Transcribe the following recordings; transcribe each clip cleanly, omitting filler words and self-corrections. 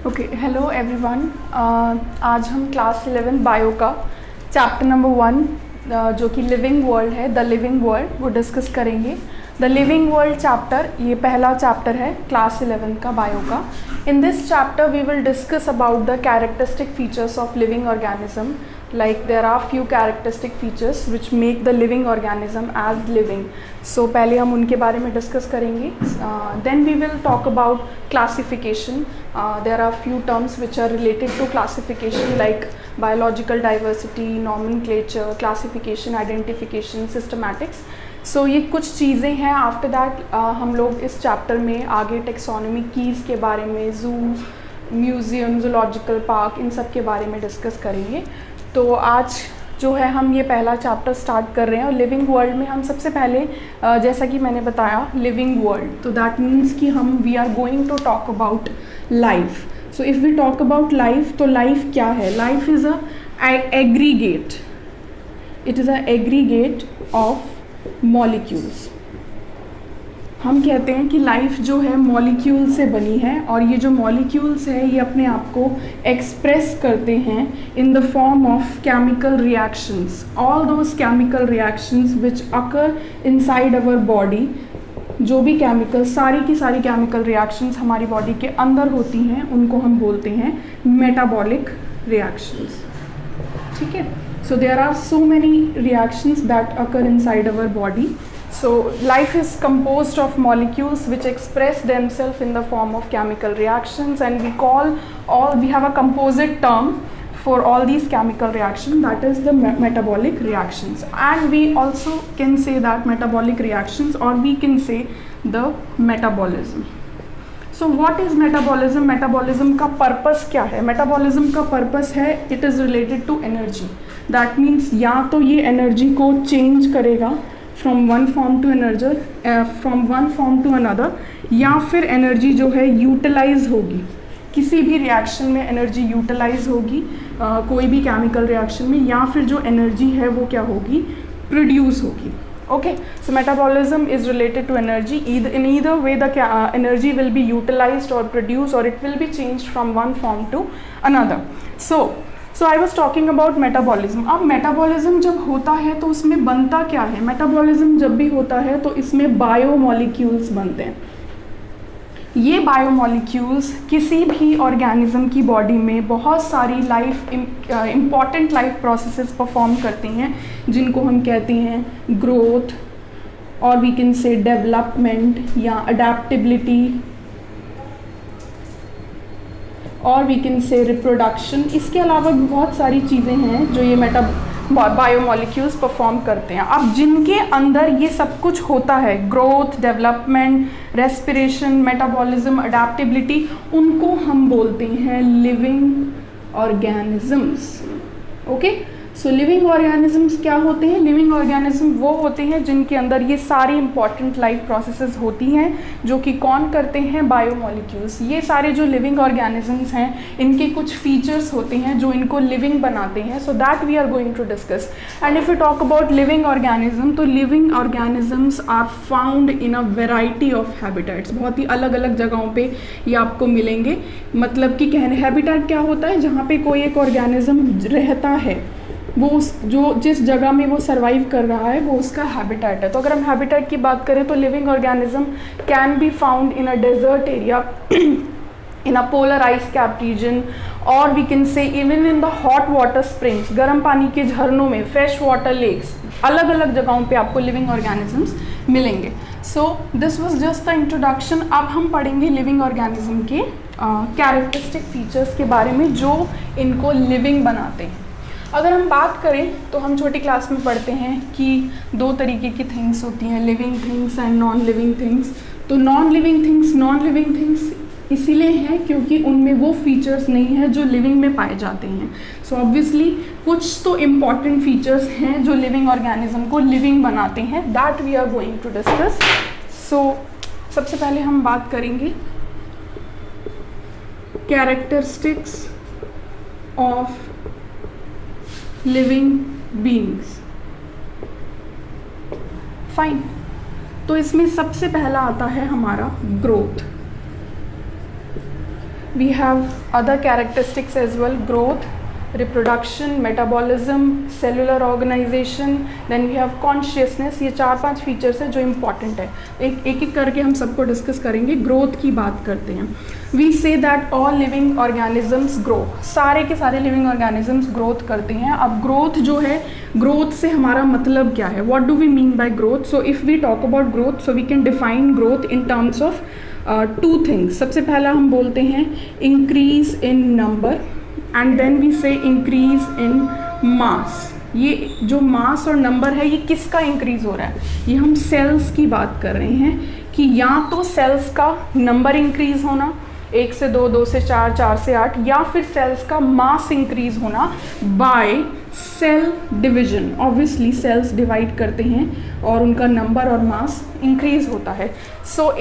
Okay, hello everyone. आज हम class 11 bio का चैप्टर नंबर 1 जो कि लिविंग वर्ल्ड है, द लिविंग वर्ल्ड, वो डिस्कस करेंगे। द लिविंग वर्ल्ड चैप्टर, ये पहला चैप्टर है क्लास 11 का बायो का। In this chapter we will discuss about the characteristic features of living organism. Like there are few characteristic features which make the living organism as living. So पहले हम उनके बारे में डिस्कस करेंगे. Then we will talk about classification. There are few terms which are related to classification like biological diversity, nomenclature, classification, identification, systematics. So ये कुछ चीज़ें हैं. After that हम लोग इस चैप्टर में आगे टेक्सोनॉमी कीज़ के बारे में, जू, म्यूज़ियम, जूलॉजिकल पार्क, इन सब के बारे में डिस्कस करेंगे. तो आज जो है हम ये पहला चैप्टर स्टार्ट कर रहे हैं. और लिविंग वर्ल्ड में हम सबसे पहले जैसा कि मैंने बताया लिविंग वर्ल्ड, तो दैट मीन्स कि हम we are going to talk about life. So if we talk about life, तो लाइफ क्या है? Life is a aggregate, it is a aggregate of molecules. हम कहते हैं कि लाइफ जो है मॉलिक्यूल से बनी है, और ये जो मॉलिक्यूल्स है ये अपने आप को एक्सप्रेस करते हैं in the form of chemical reactions. All those chemical reactions which occur inside our body, जो भी केमिकल, सारी की सारी केमिकल रिएक्शंस हमारी बॉडी के अंदर होती हैं, उनको हम बोलते हैं मेटाबॉलिक रिएक्शंस. ठीक है. So there are so many reactions that occur inside our body. So life is composed of molecules which express themselves in the form of chemical reactions, and we have a composite term for all these chemical reactions, that is the metabolic reactions. And we also can say that metabolic reactions, or we can say the metabolism. So what is metabolism? Metabolism का purpose क्या है? Metabolism का purpose है it is related to energy. That means या तो ये energy को change करेगा from one form to another, या फिर एनर्जी जो है यूटिलाइज होगी. किसी भी रिएक्शन में एनर्जी यूटिलाइज होगी, कोई भी केमिकल रिएक्शन में, या फिर जो एनर्जी है वो क्या होगी? प्रोड्यूस होगी. Okay. So metabolism is related to energy. In either way the energy will be utilized और प्रोड्यूस, और it will be changed from one form to another. So I was talking about metabolism. अब metabolism जब होता है तो उसमें बनता क्या है? मेटाबॉलिज्म जब भी होता है तो इसमें बायोमॉलिक्यूल्स बनते हैं. ये बायोमॉलिक्यूल्स किसी भी ऑर्गेनिज्म की बॉडी में बहुत सारी इम्पॉर्टेंट लाइफ प्रोसेसेस परफॉर्म करते हैं, जिनको हम कहते हैं ग्रोथ, और वी कैन से डेवलपमेंट या अडेप्टेबिलिटी, और वी कैन से रिप्रोडक्शन. इसके अलावा भी बहुत सारी चीज़ें हैं जो ये बायोमॉलिक्यूल्स परफॉर्म करते हैं. अब जिनके अंदर ये सब कुछ होता है, growth, development, respiration, metabolism, adaptability, उनको हम बोलते हैं लिविंग ऑर्गेनिजम्स. ओके. सो लिविंग ऑर्गेनिजम्स क्या होते हैं? लिविंग ऑर्गेनिज्म वो होते हैं जिनके अंदर ये सारी इंपॉर्टेंट लाइफ प्रोसेसेस होती हैं, जो कि कौन करते हैं? बायोमॉलिक्यूल्स. ये सारे जो लिविंग ऑर्गेनिजम्स हैं, इनके कुछ फीचर्स होते हैं जो इनको लिविंग बनाते हैं. So that we are going to discuss. And if you talk about living organism, तो living organisms are found in a variety of habitats. बहुत ही अलग अलग जगहों पे ये आपको मिलेंगे. मतलब कि हैबिटेट क्या होता है? जहाँ पे कोई एक ऑर्गेनिज्म रहता है, वो जिस जगह में वो सर्वाइव कर रहा है वो उसका हैबिटेट है. तो अगर हम हैबिटेट की बात करें तो living organism can be found in a desert area, in a polar ice cap region, और we can say even in the hot water springs, गर्म पानी के झरनों में, फ्रेश वाटर लेक्स, अलग अलग जगहों पे आपको लिविंग ऑर्गेनिजम्स मिलेंगे. सो this was just the introduction. अब हम पढ़ेंगे लिविंग ऑर्गेनिज्म के कैरेक्टरिस्टिक फीचर्स के बारे में जो इनको लिविंग बनाते हैं. अगर हम बात करें तो हम छोटी क्लास में पढ़ते हैं कि दो तरीके की थिंग्स होती हैं, living things and non living things. तो नॉन लिविंग थिंग्स इसीलिए हैं क्योंकि उनमें वो फीचर्स नहीं है जो लिविंग में पाए जाते हैं. सो ऑब्वियसली कुछ तो इम्पॉर्टेंट फीचर्स हैं जो लिविंग ऑर्गेनिज्म को लिविंग बनाते हैं. That we are going to discuss. So सबसे पहले हम बात करेंगे characteristics of living beings. Fine. तो इसमें सबसे पहला आता है हमारा growth. we have other characteristics as well: growth, reproduction, metabolism, cellular organization, then we have consciousness. ये 4-5 फीचर्स है जो इम्पॉर्टेंट है, एक करके हम सबको डिस्कस करेंगे। ग्रोथ की बात करते हैं। We say that all living organisms grow, सारे के सारे लिविंग ऑर्गेनिजम्स ग्रोथ करते हैं। अब ग्रोथ जो है, ग्रोथ से हमारा मतलब क्या है, what do we mean by growth? So if we talk about growth, so we can define growth in terms of 2 things. सबसे पहला हम बोलते हैं increase in number, and then we say increase in mass. ये जो मास और number है, ये किसका इंक्रीज हो रहा है? ये हम सेल्स की बात कर रहे हैं कि या तो सेल्स का नंबर इंक्रीज होना 1 से 2, 2 से 4, 4 से 8, या फिर सेल्स का मास इंक्रीज होना by cell division. Obviously cells divide करते हैं और उनका नंबर और मास इंक्रीज होता है। सो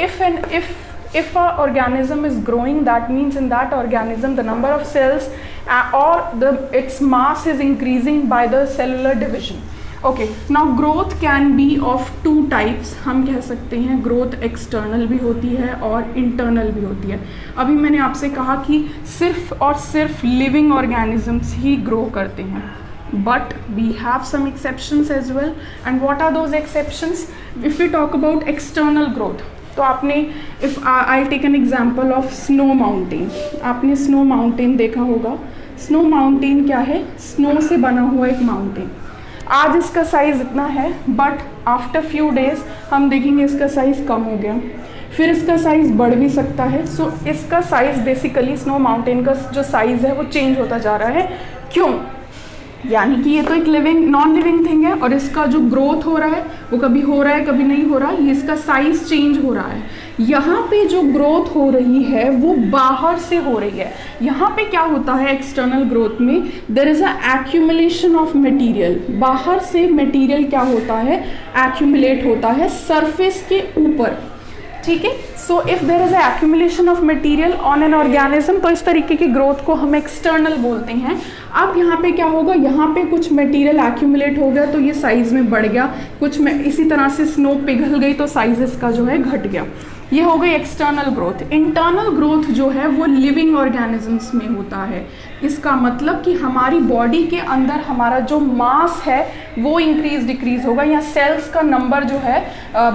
if a organism is growing, that means in that organism the number of cells or its mass is increasing by the cellular division. Okay, now growth can be of 2 types. हम कह सकते हैं growth external भी होती है और internal भी होती है। अभी मैंने आपसे कहा कि सिर्फ और सिर्फ living organisms ही grow करते हैं, but we have some exceptions as well. And what are those exceptions? If we talk about external growth, तो आपने if I take an example of snow mountain, आपने स्नो माउंटेन देखा होगा। Snow mountain क्या है? Snow से बना हुआ एक माउंटेन। आज इसका साइज़ इतना है, बट आफ्टर फ्यू डेज हम देखेंगे इसका साइज़ कम हो गया, फिर इसका साइज़ बढ़ भी सकता है। सो इसका साइज़ बेसिकली स्नो माउंटेन का जो साइज़ है वो चेंज होता जा रहा है। क्यों? यानी कि ये तो एक लिविंग नॉन लिविंग थिंग है, और इसका जो ग्रोथ हो रहा है वो कभी हो रहा है कभी नहीं हो रहा है, ये इसका साइज चेंज हो रहा है। यहाँ पे जो ग्रोथ हो रही है वो बाहर से हो रही है। यहाँ पे क्या होता है एक्सटर्नल ग्रोथ में? There is a accumulation of material. बाहर से मटेरियल क्या होता है? एक्यूमुलेट होता है सरफेस के ऊपर। ठीक है, so if there is accumulation of material on an organism, तो इस तरीके की ग्रोथ को हम एक्सटर्नल बोलते हैं। अब यहाँ पे क्या होगा? यहाँ पे कुछ मटेरियल एक्यूमुलेट हो गया तो ये साइज़ में बढ़ गया, कुछ में इसी तरह से स्नो पिघल गई तो साइज इसका जो है घट गया। ये हो गई एक्सटर्नल ग्रोथ। इंटरनल ग्रोथ जो है वो लिविंग ऑर्गेनिजम्स में होता है। इसका मतलब कि हमारी बॉडी के अंदर हमारा जो मास है वो इंक्रीज डिक्रीज होगा, या सेल्स का नंबर जो है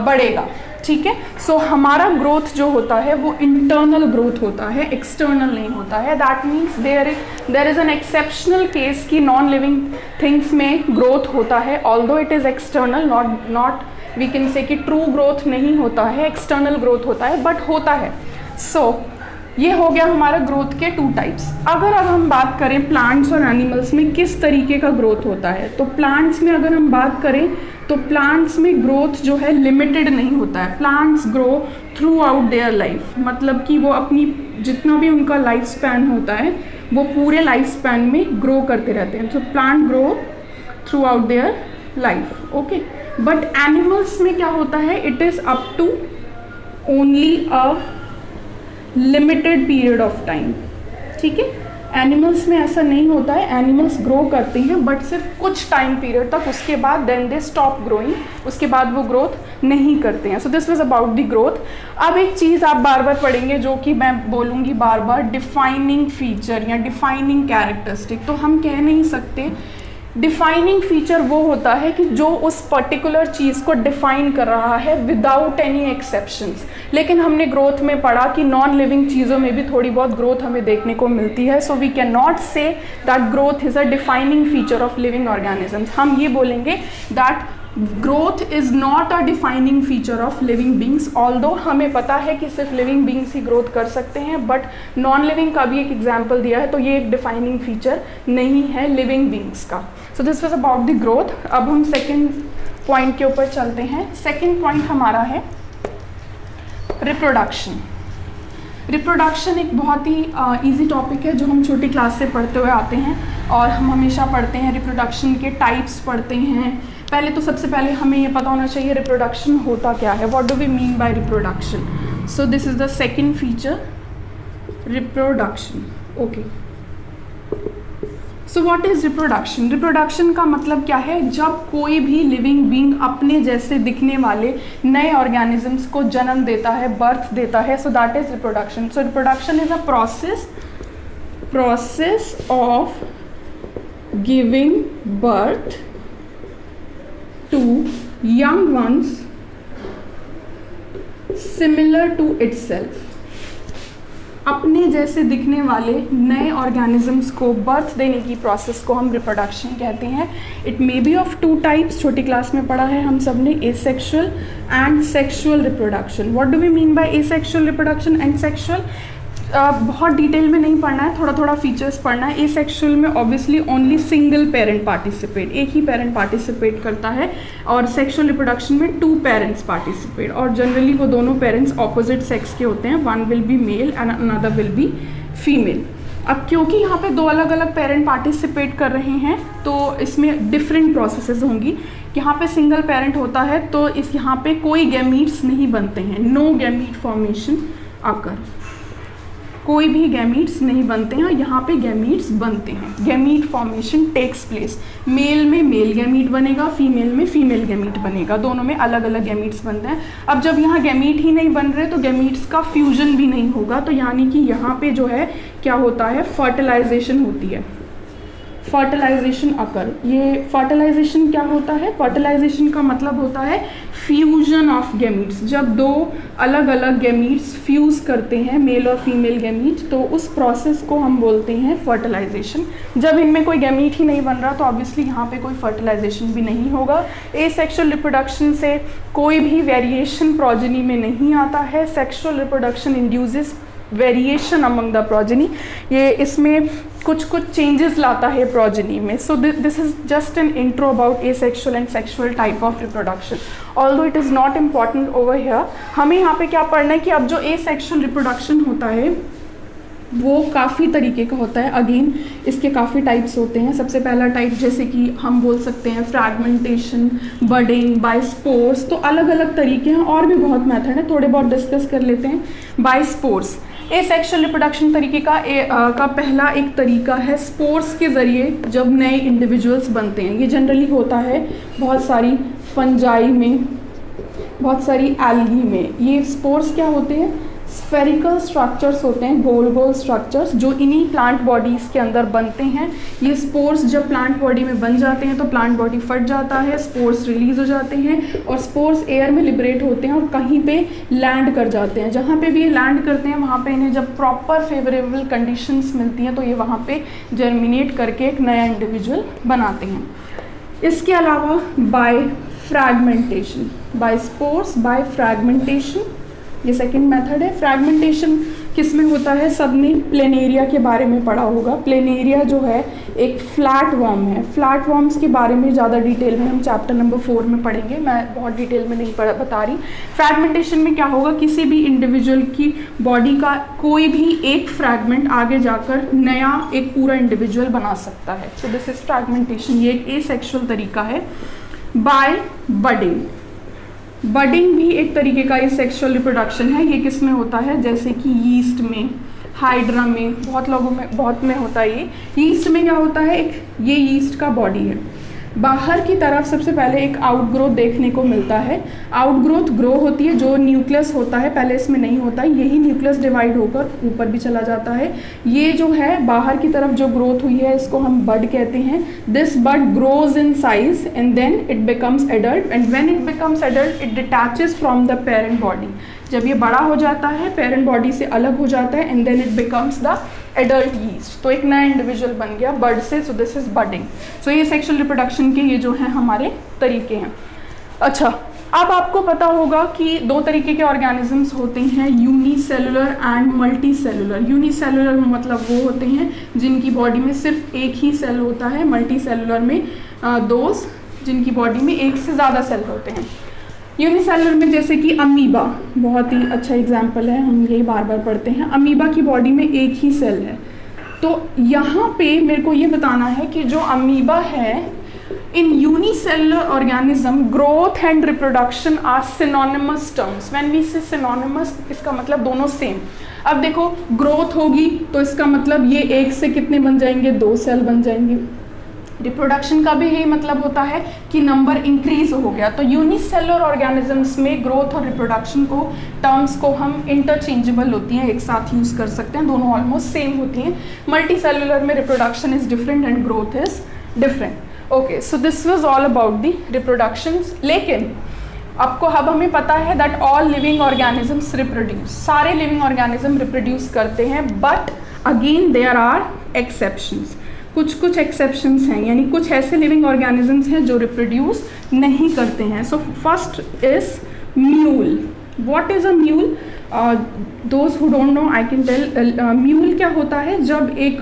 बढ़ेगा। ठीक है, सो हमारा ग्रोथ जो होता है वो इंटरनल ग्रोथ होता है, एक्सटर्नल नहीं होता है। That means there is an exceptional case कि नॉन लिविंग थिंग्स में ग्रोथ होता है, although it is external, not we can say कि ट्रू ग्रोथ नहीं होता है, एक्सटर्नल ग्रोथ होता है, बट होता है। सो ये हो गया हमारा ग्रोथ के 2 टाइप्स। अगर अब हम बात करें प्लांट्स और एनिमल्स में किस तरीके का ग्रोथ होता है, तो प्लांट्स में अगर हम बात करें तो प्लांट्स में ग्रोथ जो है लिमिटेड नहीं होता है। Plants grow throughout their life, मतलब कि वो अपनी जितना भी उनका लाइफ स्पैन होता है वो पूरे लाइफ स्पैन में ग्रो करते रहते हैं। तो plant grow throughout their life. Okay, but animals में क्या होता है? It is up to only a limited period of time. ठीक है, एनिमल्स में ऐसा नहीं होता है। एनिमल्स ग्रो करते हैं बट सिर्फ कुछ टाइम पीरियड तक, उसके बाद देन दे स्टॉप ग्रोइंग, उसके बाद वो ग्रोथ नहीं करते हैं। सो this was about the growth. अब एक चीज़ आप बार बार पढ़ेंगे जो कि मैं बोलूँगी बार बार, डिफाइनिंग फीचर या डिफाइनिंग कैरेक्टरिस्टिक। तो हम कह नहीं सकते डिफाइनिंग फीचर वो होता है कि जो उस पर्टिकुलर चीज़ को डिफाइन कर रहा है विदाउट एनी एक्सेप्शंस। लेकिन हमने ग्रोथ में पढ़ा कि नॉन लिविंग चीज़ों में भी थोड़ी बहुत ग्रोथ हमें देखने को मिलती है। So we can not say that growth is a defining feature of living organisms. हम ये बोलेंगे that growth is not a defining feature of living beings, although हमें पता है कि सिर्फ लिविंग बींग्स ही ग्रोथ कर सकते हैं, बट नॉन लिविंग का भी एक एग्जाम्पल दिया है, तो ये एक डिफाइनिंग फीचर नहीं है लिविंग बींग्स का। सो this was about the growth. अब हम सेकेंड पॉइंट के ऊपर चलते हैं। सेकेंड पॉइंट हमारा है रिप्रोडक्शन। रिप्रोडक्शन एक बहुत ही इजी टॉपिक है जो हम छोटी क्लास से पढ़ते हुए आते हैं, और हम हमेशा पढ़ते हैं रिप्रोडक्शन के टाइप्स पढ़ते हैं। पहले तो सबसे पहले हमें ये पता होना चाहिए रिप्रोडक्शन होता क्या है, what do we mean by reproduction. So this is the second feature, reproduction. Okay, so what is reproduction? Reproduction का मतलब क्या है? जब कोई भी लिविंग बीइंग अपने जैसे दिखने वाले नए ऑर्गेनिजम्स को जन्म देता है, बर्थ देता है, so that is reproduction. So reproduction is a process of giving birth to young ones similar to itself. अपने जैसे दिखने वाले नए ऑर्गेनिजम्स को बर्थ देने की प्रोसेस को हम रिप्रोडक्शन कहते हैं. It may be of two types. छोटी क्लास में पढ़ा है हम सब ने, asexual and sexual reproduction. What do we mean by asexual reproduction and sexual? बहुत डिटेल में नहीं पढ़ना है, थोड़ा थोड़ा फीचर्स पढ़ना है. एसेक्सुअल में obviously only single parent participate, एक ही पेरेंट पार्टिसिपेट करता है. और सेक्सुअल रिप्रोडक्शन में 2 पेरेंट्स पार्टिसिपेट, और जनरली वो दोनों पेरेंट्स ऑपोजिट सेक्स के होते हैं. One will be male and another will be female. अब क्योंकि यहाँ पे 2 अलग अलग पेरेंट पार्टिसिपेट कर रहे हैं तो इसमें डिफरेंट प्रोसेसेस होंगी. यहाँ पे सिंगल पेरेंट होता है तो इस यहाँ पे कोई गैमीट्स नहीं बनते हैं. नो गैमीट फॉर्मेशन अकर. कोई भी गैमीट्स नहीं बनते हैं, यहाँ पे गैमीट्स बनते हैं. Gamete formation takes place. Male में मेल गैमीट बनेगा, फीमेल में फीमेल गैमीट बनेगा. दोनों में अलग अलग गैमीट्स बनते हैं. अब जब यहाँ गैमीट ही नहीं बन रहे तो गैमीट्स का फ्यूजन भी नहीं होगा. तो यानी कि यहाँ पे जो है क्या होता है, फर्टिलाइजेशन होती है. फर्टिलाइजेशन अकर. ये फर्टिलाइजेशन क्या होता है? फर्टिलाइजेशन का मतलब होता है फ्यूजन ऑफ गैमीट्स. जब 2 अलग अलग गैमीट्स फ्यूज करते हैं, मेल और फीमेल गैमीट, तो उस प्रोसेस को हम बोलते हैं फर्टिलाइजेशन. जब इनमें कोई गैमीट ही नहीं बन रहा तो ऑब्वियसली यहाँ पे कोई फर्टिलाइजेशन भी नहीं होगा. एसेक्सुअल रिप्रोडक्शन से कोई भी वेरिएशन प्रोजेनी में नहीं आता है. Sexual reproduction induces variation among the progeny. ये इसमें कुछ चेंजेस लाता है प्रोजेनी में. सो this is just an intro about asexual and sexual type of reproduction. Although it is not important over here. हमें यहाँ पे क्या पढ़ना है कि अब जो एसेक्सुअल रिप्रोडक्शन होता है वो काफ़ी तरीके का होता है. अगेन इसके काफ़ी टाइप्स होते हैं. सबसे पहला टाइप जैसे कि हम बोल सकते हैं फ्रैगमेंटेशन, बडिंग, बाय स्पोर्स. तो अलग अलग तरीके हैं, और भी बहुत मेथड है, थोड़े बहुत डिस्कस कर लेते हैं. बाय स्पोर्स एसेक्सुअल रिप्रोडक्शन तरीके का पहला एक तरीका है स्पोर्स के ज़रिए जब नए इंडिविजुअल्स बनते हैं. ये जनरली होता है बहुत सारी फंजाई में, बहुत सारी एल्गी में. ये स्पोर्स क्या होते हैं? स्फेरिकल स्ट्रक्चर्स होते हैं, गोल गोल स्ट्रक्चर्स जो इन्हीं प्लांट बॉडीज़ के अंदर बनते हैं. ये स्पोर्स जब प्लांट बॉडी में बन जाते हैं तो प्लांट बॉडी फट जाता है, स्पोर्स रिलीज हो जाते हैं और स्पोर्स एयर में लिबरेट होते हैं और कहीं पे लैंड कर जाते हैं. जहाँ पे भी ये लैंड करते हैं वहाँ पे इन्हें जब प्रॉपर फेवरेबल कंडीशंस मिलती हैं तो ये वहाँ पे जर्मिनेट करके एक नया इंडिविजुअल बनाते हैं. इसके अलावा by fragmentation, by spores, by fragmentation, ये सेकंड मेथड है. फ्रैगमेंटेशन किस में होता है? सबने प्लेनेरिया के बारे में पढ़ा होगा. प्लेनेरिया जो है एक फ्लैट वॉर्म है. फ्लैट वॉर्म्स के बारे में ज़्यादा डिटेल में हम चैप्टर नंबर 4 में पढ़ेंगे, मैं बहुत डिटेल में नहीं बता रही. फ्रैगमेंटेशन में क्या होगा? किसी भी इंडिविजुअल की बॉडी का कोई भी एक फ्रैगमेंट आगे जाकर नया एक पूरा इंडिविजुअल बना सकता है. सो दिस इज फ्रैगमेंटेशन. ये एक एसेक्सुअल तरीका है. Bye budding. बडिंग भी एक तरीके का एसेक्सुअल रिप्रोडक्शन है. ये किस में होता है? जैसे कि यीस्ट में, हाइड्रा में, बहुत में होता है. ये यीस्ट में क्या होता है? एक ये यीस्ट का बॉडी है. बाहर की तरफ सबसे पहले एक आउटग्रोथ देखने को मिलता है. आउटग्रोथ ग्रो होती है, जो न्यूक्लियस होता है पहले इसमें नहीं होता है. यही न्यूक्लियस डिवाइड होकर ऊपर भी चला जाता है. ये जो है बाहर की तरफ जो ग्रोथ हुई है इसको हम बड कहते हैं. This bud grows in size and then it becomes adult and when it becomes adult it detaches from the parent body. जब ये बड़ा हो जाता है पेरेंट बॉडी से अलग हो जाता है and then it becomes the adult yeast. तो एक नया इंडिविजुअल बन गया बड से. So this is budding. So ये सेक्सुअल रिप्रोडक्शन के ये जो हैं हमारे तरीके हैं. अच्छा, अब आपको पता होगा कि 2 तरीके के ऑर्गेनिजम्स होते हैं, यूनिसेलुलर एंड मल्टीसेलुलर. यूनिसेलुलर में मतलब वो होते हैं जिनकी बॉडी में सिर्फ एक ही सेल होता है. मल्टीसेलुलर में दोज जिनकी बॉडी में एक से ज़्यादा सेल होते हैं. यूनिसेलुलर में जैसे कि अमीबा बहुत ही अच्छा एग्जाम्पल है, हम यही बार बार पढ़ते हैं. अमीबा की बॉडी में एक ही सेल है. तो यहाँ पे मेरे को ये बताना है कि जो अमीबा है In unicellular organism, growth and reproduction are synonymous terms. When we say synonymous, इसका मतलब दोनों सेम. अब देखो ग्रोथ होगी तो इसका मतलब ये एक से कितने बन जाएंगे, 2 सेल बन जाएंगे. रिप्रोडक्शन का भी यही मतलब होता है कि नंबर इंक्रीज हो गया. तो यूनिसेलुलर ऑर्गेनिजम्स में ग्रोथ और रिप्रोडक्शन को टर्म्स को हम इंटरचेंजेबल होती हैं, एक साथ यूज कर सकते हैं, दोनों ऑलमोस्ट सेम होती हैं. मल्टी सेलुलर में reproduction is different and growth is different. Okay, so this was all about the reproduction. लेकिन आपको अब हमें पता है that all living organisms reproduce, सारे लिविंग ऑर्गेनिज्म रिप्रोड्यूस करते हैं, but again there are exceptions. कुछ एक्सेप्शंस हैं, यानी कुछ ऐसे लिविंग ऑर्गेनिजम्स हैं जो रिप्रोड्यूस नहीं करते हैं. So first is mule. What is a mule? Those who don't know I can tell. Mule क्या होता है? जब एक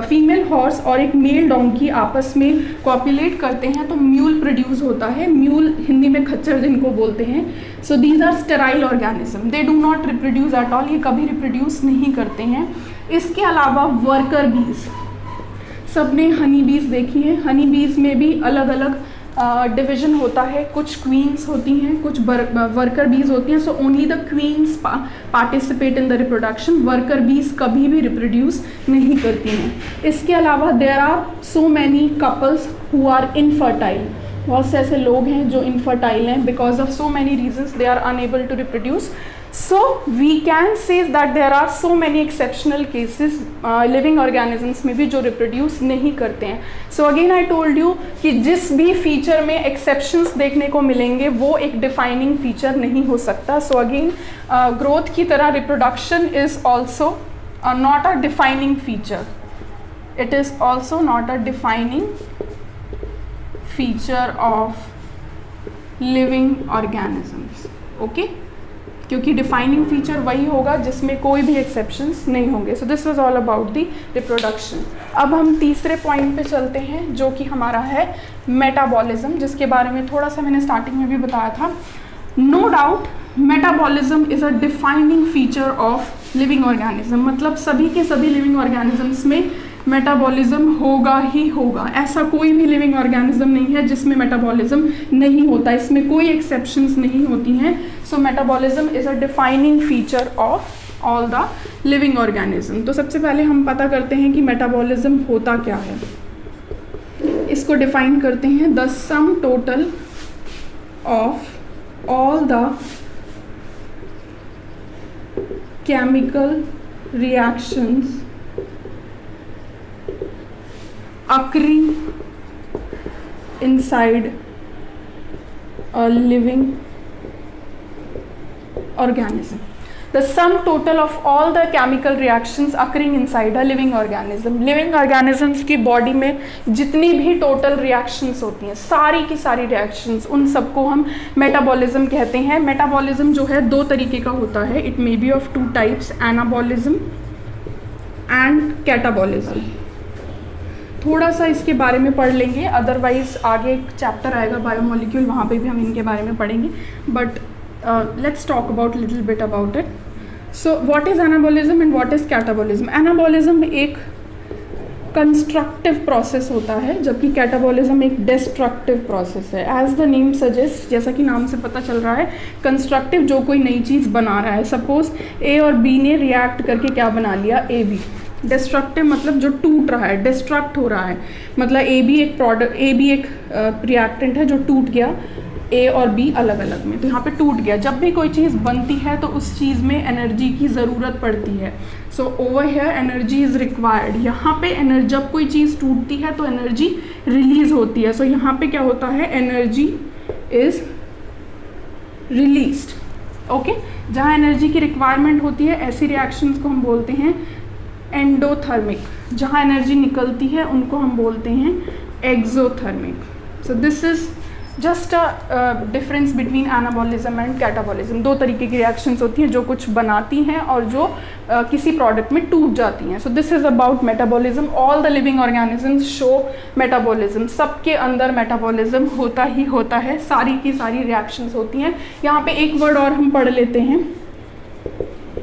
फीमेल हॉर्स और एक मेल डोंकी आपस में कॉपुलेट करते हैं तो म्यूल प्रोड्यूस होता है. म्यूल हिंदी में खच्चर जिनको बोलते हैं. So these are sterile organism, they do not reproduce at all, ये कभी रिप्रोड्यूस नहीं करते हैं. इसके अलावा वर्कर बीज, सबने हनी बीज देखी है. हनी बीज में भी अलग अलग डिवीजन होता है, कुछ क्वींस होती हैं, कुछ वर्कर बीज होती हैं. So only the queens participate in the reproduction. Worker bees कभी भी रिप्रोड्यूस नहीं करती हैं. इसके अलावा there are so many couples who are infertile. बहुत से ऐसे लोग हैं जो इनफर्टाइल हैं because of so many reasons they are unable to reproduce. So we can say that there are so many exceptional cases living organisms में भी जो reproduce नहीं करते हैं. So again I told you कि जिस भी feature में exceptions देखने को मिलेंगे वो एक defining feature नहीं हो सकता. So again growth की तरह reproduction is also not a defining feature. It is also not a defining feature of living organisms. Okay? क्योंकि डिफाइनिंग फीचर वही होगा जिसमें कोई भी एक्सेप्शंस नहीं होंगे. सो this was all about the reproduction. अब हम तीसरे पॉइंट पे चलते हैं जो कि हमारा है मेटाबॉलिज्म, जिसके बारे में थोड़ा सा मैंने स्टार्टिंग में भी बताया था. No doubt metabolism is a defining feature of living organism. मतलब सभी के सभी लिविंग ऑर्गेनिजम्स में मेटाबॉलिज्म होगा ही होगा. ऐसा कोई भी लिविंग ऑर्गेनिज्म नहीं है जिसमें मेटाबॉलिज्म नहीं होता. इसमें कोई एक्सेप्शंस नहीं होती हैं. So metabolism is a defining feature of all the living organism. तो सबसे पहले हम पता करते हैं कि मेटाबॉलिज्म होता क्या है. इसको डिफाइन करते हैं the sum total of all the chemical reactions occurring inside a living organism. The sum total of all the chemical reactions occurring inside a living organism. Living organisms की बॉडी में जितनी भी टोटल रिएक्शंस होती हैं, सारी की सारी reactions, उन सबको हम मेटाबॉलिज्म कहते हैं. मेटाबॉलिज्म जो है 2 तरीके का होता है. It may be of 2 types, anabolism and catabolism. थोड़ा सा इसके बारे में पढ़ लेंगे, अदरवाइज आगे एक चैप्टर आएगा बायोमोलिक्यूल, वहाँ पे भी हम इनके बारे में पढ़ेंगे. But let's talk about little bit about it. So what is anabolism and what is catabolism? Anabolism एक कंस्ट्रक्टिव प्रोसेस होता है, जबकि कैटाबॉलिज्म एक डिस्ट्रक्टिव प्रोसेस है. एज द नेम सजेस्ट, जैसा कि नाम से पता चल रहा है, कंस्ट्रक्टिव जो कोई नई चीज़ बना रहा है. सपोज ए और बी ने रिएक्ट करके क्या बना लिया, ए बी. डिस्ट्रक्टिव मतलब जो टूट रहा है, डिस्ट्रक्ट हो रहा है, मतलब ए बी एक रिएक्टेंट है जो टूट गया, ए और बी अलग अलग में, तो यहाँ पे टूट गया. जब भी कोई चीज़ बनती है तो उस चीज़ में एनर्जी की ज़रूरत पड़ती है. So over here energy is required. यहाँ पे जब कोई चीज़ टूटती है तो एनर्जी रिलीज होती है. सो यहाँ पे क्या होता है, एनर्जी इज़ रिलीज्ड. ओके, जहाँ एनर्जी की रिक्वायरमेंट होती है ऐसी रिएक्शंस को हम बोलते हैं एंडोथर्मिक. जहाँ एनर्जी निकलती है उनको हम बोलते हैं exothermic. So this is just a difference between anabolism and catabolism. 2 तरीके की रिएक्शंस होती हैं जो कुछ बनाती हैं और जो किसी प्रोडक्ट में टूट जाती हैं. सो this is about metabolism. All the living organisms show metabolism. सबके अंदर मेटाबॉलिज्म होता ही होता है, सारी की सारी रिएक्शंस होती हैं. यहाँ पे एक वर्ड और हम पढ़ लेते हैं,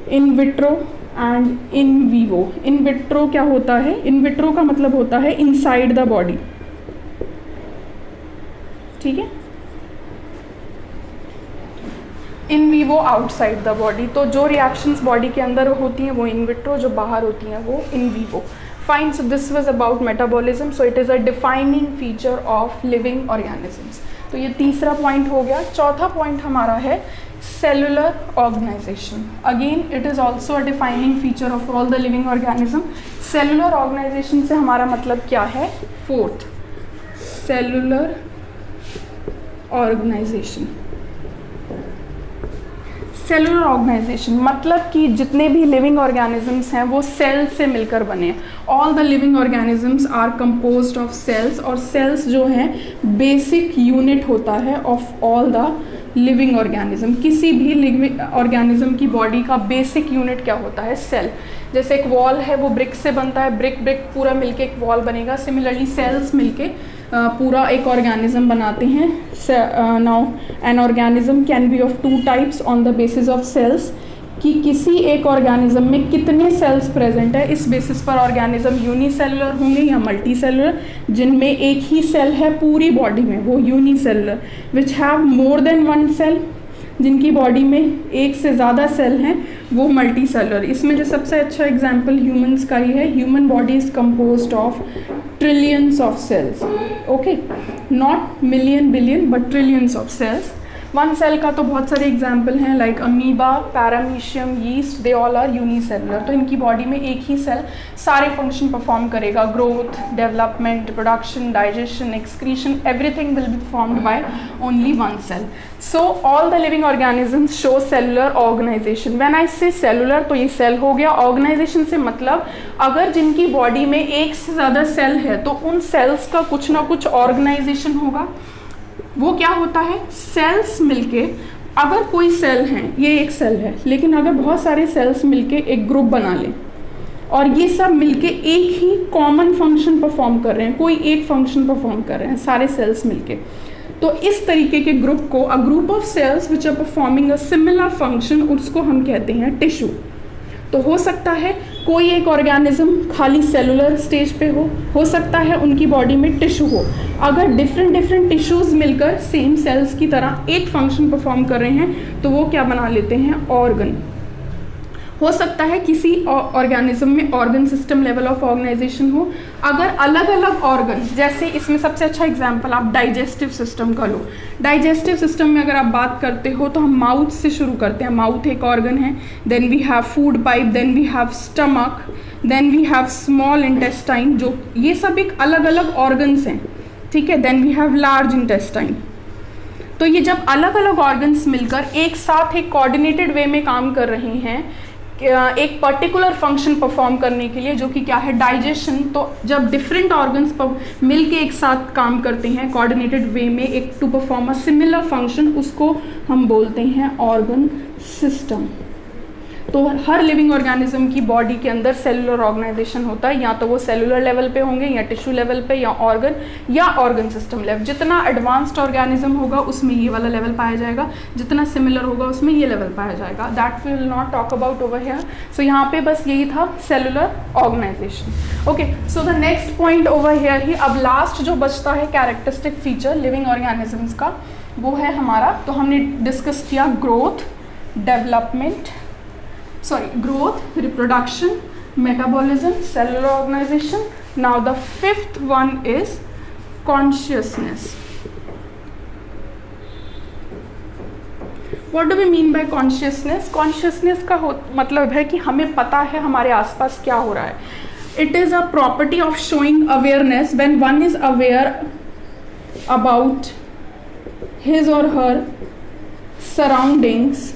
in vitro and in vivo. In vitro क्या होता है? इन विट्रो का मतलब होता है इनसाइड द बॉडी. ठीक है। In vivo outside the body, तो जो रिएक्शंस बॉडी के अंदर होती हैं वो इन विट्रो, जो बाहर होती हैं वो in vivo. Fine, so this was about metabolism, so it is a defining feature of living organisms. तो ये तीसरा पॉइंट हो गया। चौथा पॉइंट हमारा है cellular organization. Again it is also a defining feature of all the living organism. Cellular organization से हमारा मतलब क्या है? Fourth, cellular organization. Cellular organization मतलब कि जितने भी लिविंग ऑर्गेनिजम्स हैं वो सेल से मिलकर बने हैं। All the living organisms are composed of cells, और सेल्स जो हैं बेसिक यूनिट होता है of all the living organism. किसी भी लिविंग ऑर्गेनिज्म की बॉडी का बेसिक यूनिट क्या होता है? सेल। जैसे एक वॉल है वो ब्रिक से बनता है, ब्रिक पूरा मिलके एक वॉल बनेगा। सिमिलरली सेल्स मिलके पूरा एक ऑर्गेनिज्म बनाते हैं। Now an organism can be of two types on the basis of cells, कि किसी एक ऑर्गेनिज्म में कितने सेल्स प्रेजेंट है, इस बेसिस पर ऑर्गेनिज्म यूनिसेलुलर होंगे या मल्टी सेलुलर। जिनमें एक ही सेल है पूरी बॉडी में वो unicellular. Which have more than one cell, जिनकी बॉडी में एक से ज़्यादा सेल हैं वो मल्टी सेलुलर। इसमें जो सबसे अच्छा एग्जाम्पल ह्यूमंस का ही है। Human body is composed of trillions of cells, okay, not million billion but trillions of cells. One cell का तो बहुत सारे एग्जाम्पल हैं, like amoeba, paramecium, yeast, they all are unicellular. तो इनकी बॉडी में एक ही सेल सारे फंक्शन परफॉर्म करेगा, growth, development, production, digestion, excretion, everything will be performed by only one cell. So all the living organisms show cellular organization. When आई से cellular तो ये सेल हो गया। ऑर्गेनाइजेशन से मतलब अगर जिनकी बॉडी में एक से ज़्यादा सेल है तो उन सेल्स का कुछ ना कुछ ऑर्गेनाइजेशन होगा। वो क्या होता है? सेल्स मिलके, अगर कोई सेल है, ये एक सेल है, लेकिन अगर बहुत सारे सेल्स मिलके एक ग्रुप बना लें और ये सब मिलके एक ही कॉमन फंक्शन परफॉर्म कर रहे हैं, कोई एक फंक्शन परफॉर्म कर रहे हैं सारे सेल्स मिलके, तो इस तरीके के ग्रुप को, a group of cells which are performing a similar function, उसको हम कहते हैं टिश्यू। तो हो सकता है कोई एक ऑर्गेनिज्म खाली सेलुलर स्टेज पे हो सकता है उनकी बॉडी में टिश्यू हो। अगर डिफरेंट टिश्यूज़ मिलकर सेम सेल्स की तरह एक फंक्शन परफॉर्म कर रहे हैं तो वो क्या बना लेते हैं? ऑर्गन। हो सकता है किसी ऑर्गेनिज्म में organ system level of organization हो। अगर अलग अलग ऑर्गन, जैसे इसमें सबसे अच्छा एग्जांपल आप डाइजेस्टिव सिस्टम का लो। डाइजेस्टिव सिस्टम में अगर आप बात करते हो तो हम माउथ से शुरू करते हैं। माउथ एक ऑर्गन है, then we have food pipe, then we have stomach, then we have small intestine, जो ये सब एक अलग अलग ऑर्गन्स हैं, ठीक है। Then we have large intestine. तो ये जब अलग अलग ऑर्गन्स मिलकर एक साथ एक कोऑर्डिनेटेड वे में काम कर रहे हैं एक पर्टिकुलर फंक्शन परफॉर्म करने के लिए, जो कि क्या है? डाइजेशन। तो जब डिफरेंट ऑर्गन्स मिल के एक साथ काम करते हैं कोऑर्डिनेटेड वे में एक to perform a similar function, उसको हम बोलते हैं ऑर्गन सिस्टम। तो हर लिविंग ऑर्गेनिज्म की बॉडी के अंदर सेलुलर ऑर्गेनाइजेशन होता है, या तो वो सेलुलर लेवल पे होंगे या टिश्यू लेवल पे या ऑर्गन सिस्टम लेवल। जितना एडवांस्ड ऑर्गेनिज्म होगा उसमें ये वाला लेवल पाया जाएगा, जितना सिमिलर होगा उसमें ये लेवल पाया जाएगा। That we will not talk about over here. So यहाँ पे बस यही था cellular organization. Okay, so the next point over here ही, अब लास्ट जो बचता है कैरेक्टरिस्टिक फीचर लिविंग ऑर्गेनिजम्स का, वो है हमारा, तो हमने डिस्कस किया growth, development, growth, reproduction, metabolism, cellular organization. Now the fifth one is consciousness. What do we mean by consciousness? Consciousness का मतलब है कि हमें पता है हमारे आसपास क्या हो रहा है. It is a property of showing awareness when one is aware about his or her surroundings,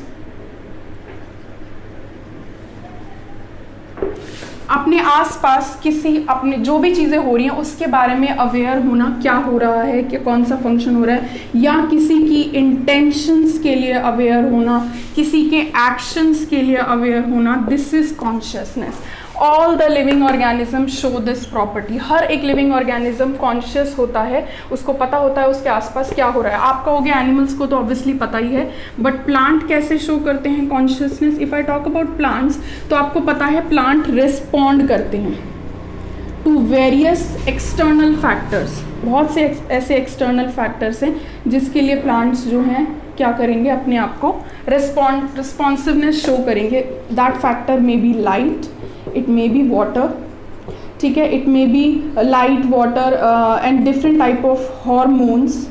अपने आसपास किसी अपने जो भी चीज़ें हो रही हैं उसके बारे में अवेयर होना, क्या हो रहा है, कि कौन सा फंक्शन हो रहा है, या किसी की इंटेंशंस के लिए अवेयर होना, किसी के एक्शंस के लिए अवेयर होना, this is consciousness. All the living organism show this property. हर एक लिविंग ऑर्गेनिज्म कॉन्शियस होता है, उसको पता होता है उसके आसपास क्या हो रहा है. आपका हो गया एनिमल्स को तो ऑब्वियसली पता ही है, बट प्लांट कैसे शो करते हैं consciousness? If I talk about plants तो आपको पता है प्लांट रिस्पॉन्ड करते हैं टू वेरियस एक्सटर्नल फैक्टर्स. बहुत से ऐसे एक्सटर्नल फैक्टर्स हैं जिसके लिए प्लांट्स जो हैं क्या करेंगे, अपने आप को रिस्पॉन्सिवनेस शो करेंगे. That factor may be light, it may B water, ठीक है, it may B light, water and different type of hormones.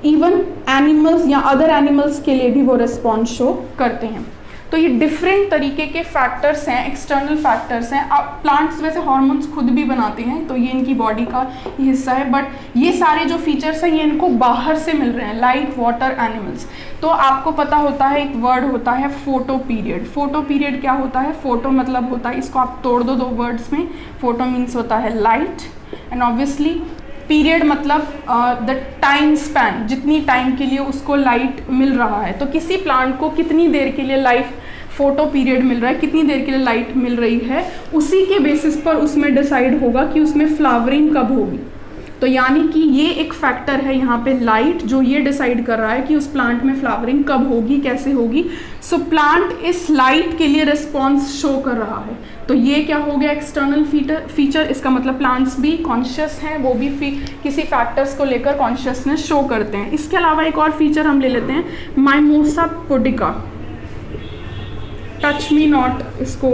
Even animals या अदर एनिमल्स के लिए भी वो रिस्पॉन्स शो करते हैं. तो ये डिफरेंट तरीके के फैक्टर्स हैं, एक्सटर्नल फैक्टर्स हैं. अब प्लांट्स वैसे हार्मोन्स खुद भी बनाते हैं, तो ये इनकी बॉडी का हिस्सा है, बट ये सारे जो फीचर्स हैं ये इनको बाहर से मिल रहे हैं, लाइट, वाटर, एनिमल्स. तो आपको पता होता है एक वर्ड होता है फोटो पीरियड. फोटो पीरियड क्या होता है? फोटो मतलब होता है, इसको आप तोड़ दो वर्ड्स में. फोटो मीन्स होता है लाइट एंड ऑब्वियसली पीरियड मतलब द टाइम स्पैन, जितनी टाइम के लिए उसको लाइट मिल रहा है. तो किसी प्लांट को कितनी देर के लिए लाइफ फोटो पीरियड मिल रहा है, कितनी देर के लिए लाइट मिल रही है, उसी के बेसिस पर उसमें डिसाइड होगा कि उसमें फ्लावरिंग कब होगी. तो यानी कि ये एक फैक्टर है यहाँ पे लाइट, जो ये डिसाइड कर रहा है कि उस प्लांट में फ्लावरिंग कब होगी, कैसे होगी. सो प्लांट इस लाइट के लिए रिस्पॉन्स शो कर रहा है. तो ये क्या हो गया एक्सटर्नल फीचर. इसका मतलब प्लांट्स भी कॉन्शियस हैं, वो भी किसी फैक्टर्स को लेकर कॉन्शियसनेस शो करते हैं. इसके अलावा एक और फीचर हम ले लेते हैं, mimosa pudica. Touch me not इसको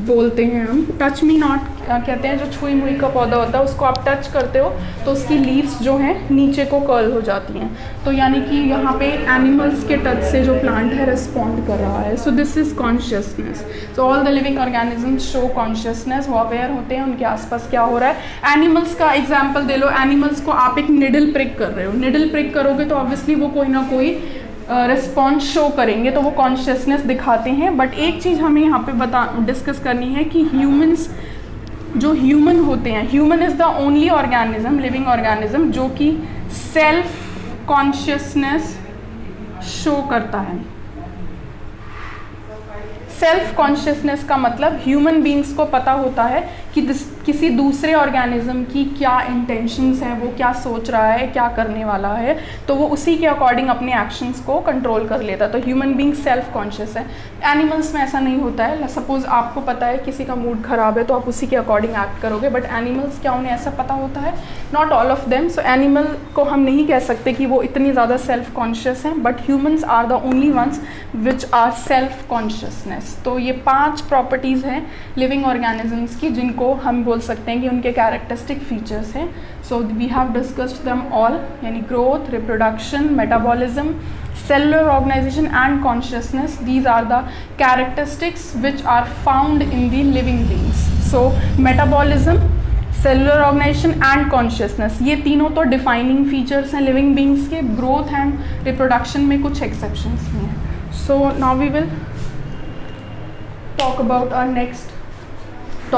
बोलते हैं हम. टच मी नॉट कहते हैं, जो छुई मुई का पौधा होता है उसको आप टच करते हो तो उसकी लीव्स जो हैं नीचे को कर्ल हो जाती हैं. तो यानी कि यहाँ पे एनिमल्स के टच से जो प्लांट है रिस्पॉन्ड कर रहा है. सो this is consciousness. So all the living organisms show consciousness, वो अवेयर होते हैं उनके आसपास क्या हो रहा है. एनिमल्स का एग्जाम्पल दे लो. एनिमल्स को आप एक निडल प्रिक कर रहे हो, निडल प्रिक करोगे तो ऑब्वियसली वो कोई ना कोई रिस्पॉन्स शो करेंगे, तो वो कॉन्शियसनेस दिखाते हैं. बट एक चीज़ हमें यहाँ पे डिस्कस करनी है कि ह्यूमंस, जो ह्यूमन होते हैं, human is the only organism, living organism जो कि सेल्फ कॉन्शियसनेस शो करता है. सेल्फ कॉन्शियसनेस का मतलब ह्यूमन बींग्स को पता होता है कि किसी दूसरे ऑर्गेनिज्म की क्या इंटेंशंस हैं, वो क्या सोच रहा है, क्या करने वाला है, तो वो उसी के अकॉर्डिंग अपने एक्शंस को कंट्रोल कर लेता है. तो ह्यूमन बींग सेल्फ कॉन्शियस है. एनिमल्स में ऐसा नहीं होता है. सपोज आपको पता है किसी का मूड खराब है तो आप उसी के अकॉर्डिंग एक्ट करोगे, बट एनिमल्स क्या उन्हें ऐसा पता होता है? Not all of them. So animal को हम नहीं कह सकते कि वो इतनी ज़्यादा सेल्फ कॉन्शियस हैं, but humans are the only ones which are self consciousness. तो ये 5 प्रॉपर्टीज़ हैं लिविंग ऑर्गेनिजम्स की, जिनको हम बोल सकते हैं कि उनके कैरेक्टरिस्टिक फीचर्स हैं. So we have discussed them all, यानी growth, reproduction, metabolism, cellular organization and consciousness. These are the characteristics which are found in the living beings. So metabolism, cellular organization and consciousness, ये तीनों तो defining features हैं living beings के. Growth and reproduction में कुछ exceptions भी हैं. So now we will talk about our next